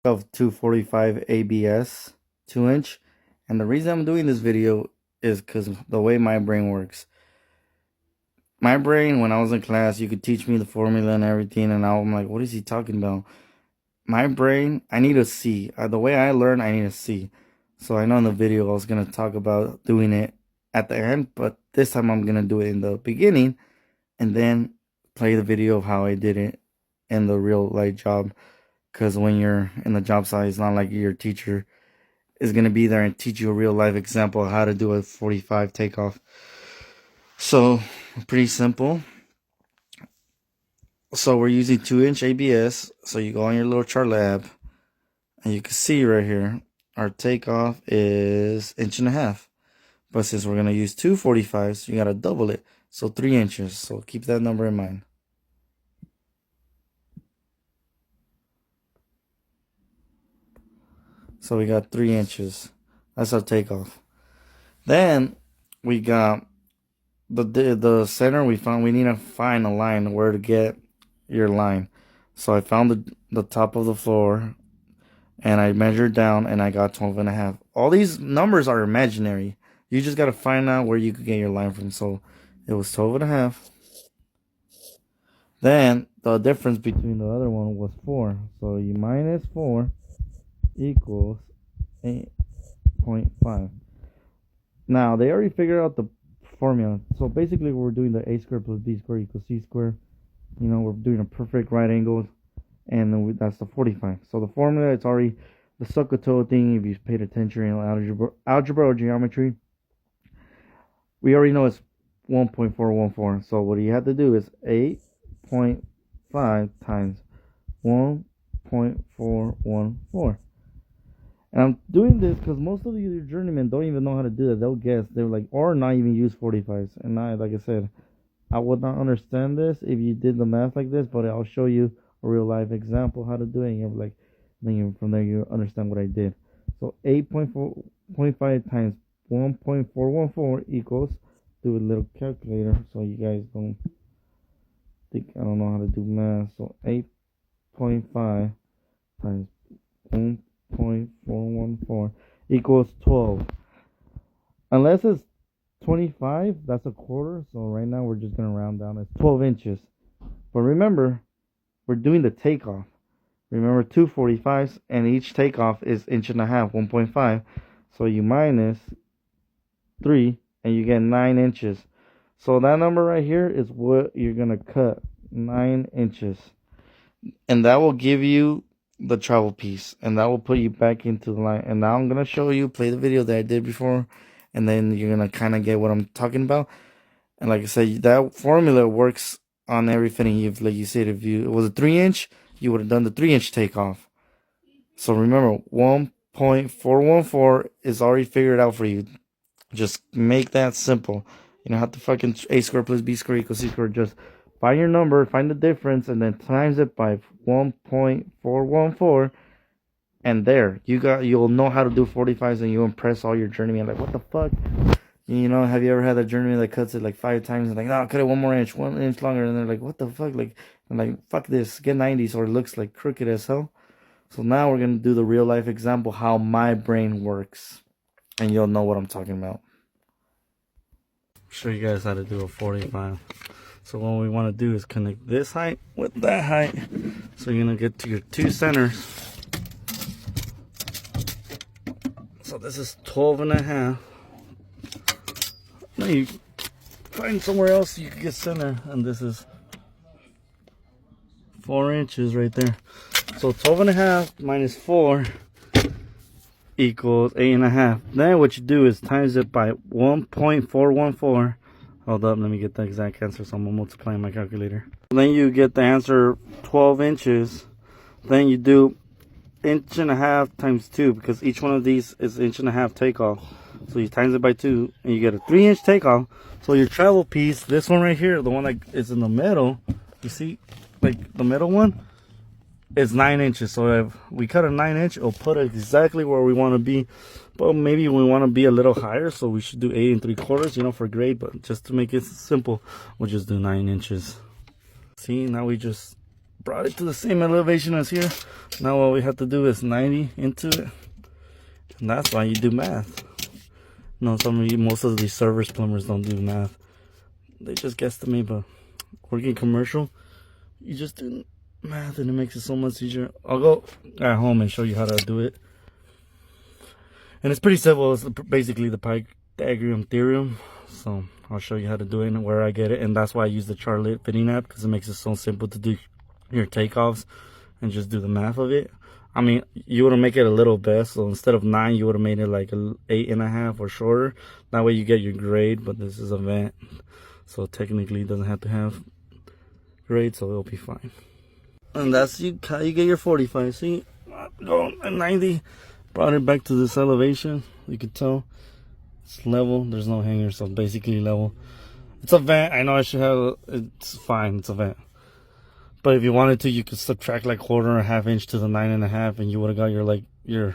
of 245 ABS 2-inch, and the reason I'm doing this video is because the way my brain works. My brain, when I was in class, you could teach me the formula and everything, and now I'm like, what is he talking about? My brain, I need a C. The way I learn, I need a C. So I know in the video I was going to talk about doing it at the end, but this time I'm going to do it in the beginning and then play the video of how I did it in the real life job. Because when you're in the job site, it's not like your teacher is going to be there and teach you a real life example of how to do a 45 takeoff. So, pretty simple. So we're using 2-inch ABS. So you go on your little chart lab, and you can see right here, our takeoff is 1.5 inches. But since we're going to use 245s, you got to double it. So 3 inches. So keep that number in mind. So we got 3 inches. That's our takeoff. Then we got the center. We need to find a line where to get your line. So I found the top of the floor, and I measured down, and I got 12.5. All these numbers are imaginary. You just got to find out where you could get your line from. So it was 12.5. Then the difference between the other one was 4. So you minus 4 equals 8.5. Now they already figured out the formula. So basically we're doing the a squared plus b squared equals c squared. You know, we're doing a perfect right angle, and then that's the 45. So the formula, it's already the Sokoto thing. If you paid attention in algebra or geometry, we already know it's 1.414. So what you have to do is 8.5 times 1.414. And I'm doing this because most of your journeymen don't even know how to do that. They'll guess. They're like, or not even use 45s. And like I said, I would not understand this if you did the math like this, but I'll show you a real life example how to do it. And you're like, then from there you understand what I did. So 8.5 times 1.414 equals, do a little calculator so you guys don't think I don't know how to do math. So 8.5 times 1.414 equals 12. Unless it's 25, that's a quarter. So right now we're just gonna round down. It's 12 inches. But remember, we're doing the takeoff. Remember, 245s, and each takeoff is 1.5 inches, 1.5. So you minus 3, and you get 9 inches. So that number right here is what you're gonna cut, 9 inches, and that will give you the travel piece, and that will put you back into the line. And now I'm gonna show you, play the video that I did before, and then you're gonna kind of get what I'm talking about. And like I said, that formula works on everything. Like you said, if it was a 3-inch, you would have done the 3-inch takeoff. So remember, 1.414 is already figured out for you. Just make that simple. You don't have to fucking a squared plus b squared equals c squared. Just find your number, find the difference, and then times it by 1.414. And there, you'll know how to do 45s, and you impress all your journeymen. Like, what the fuck? You know, have you ever had a journeyman that cuts it like 5 times and like, no, cut it 1 more inch, 1 inch longer, and they're like, what the fuck? Like, I'm like, fuck this, get 90s, or it looks like crooked as hell. So now we're gonna do the real life example how my brain works, and you'll know what I'm talking about. Show you guys how to do a 45. So what we want to do is connect this height with that height. So you're gonna get to your 2 centers. So this is 12.5. Now you find somewhere else you can get center, and this is 4 inches right there. So 12.5 minus 4 equals 8.5. Then what you do is times it by 1.414. Hold up, let me get the exact answer. So I'm multiplying my calculator. Then you get the answer 12 inches. Then you do 1.5 inches times 2, because each one of these is 1.5 inches takeoff. So you times it by 2, and you get a 3-inch takeoff. So your travel piece, this one right here, the one that is in the middle, you see, like the middle one, is 9 inches. So if we cut a 9-inch, it'll put it exactly where we want to be. But maybe we want to be a little higher, so we should do 8 3/4, you know, for grade. But just to make it simple, we'll just do 9 inches. See, now we just brought it to the same elevation as here. Now all we have to do is 90 into it. And that's why you do math. No, most of these service plumbers don't do math. They just guesstimate, but working commercial, you just do math and it makes it so much easier. I'll go at home and show you how to do it. And it's pretty simple. It's basically the Pythagorean theorem. So I'll show you how to do it and where I get it. And that's why I use the Charlotte fitting app, because it makes it so simple to do your takeoffs and just do the math of it. I mean, you would make it a little best. So instead of 9, you would have made it like 8.5 or shorter. That way you get your grade, but this is a vent. So technically it doesn't have to have grade, so it'll be fine. And that's how you get your 45. See, going at 90, brought it back to this elevation. You can tell it's level. There's no hanger, so basically level. It's a vent. I know I should have, it's fine, it's a vent. But if you wanted to, you could subtract like quarter or half inch to the 9.5, and you would have got your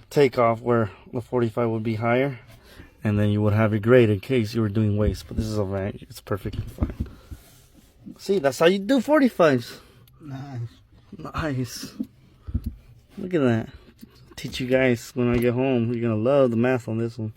takeoff where the 45 would be higher, and then you would have your grade in case you were doing waste. But this is a vent; it's perfectly fine. See, that's how you do 45s. Nice. Look at that. Teach you guys when I get home. You're gonna love the math on this one.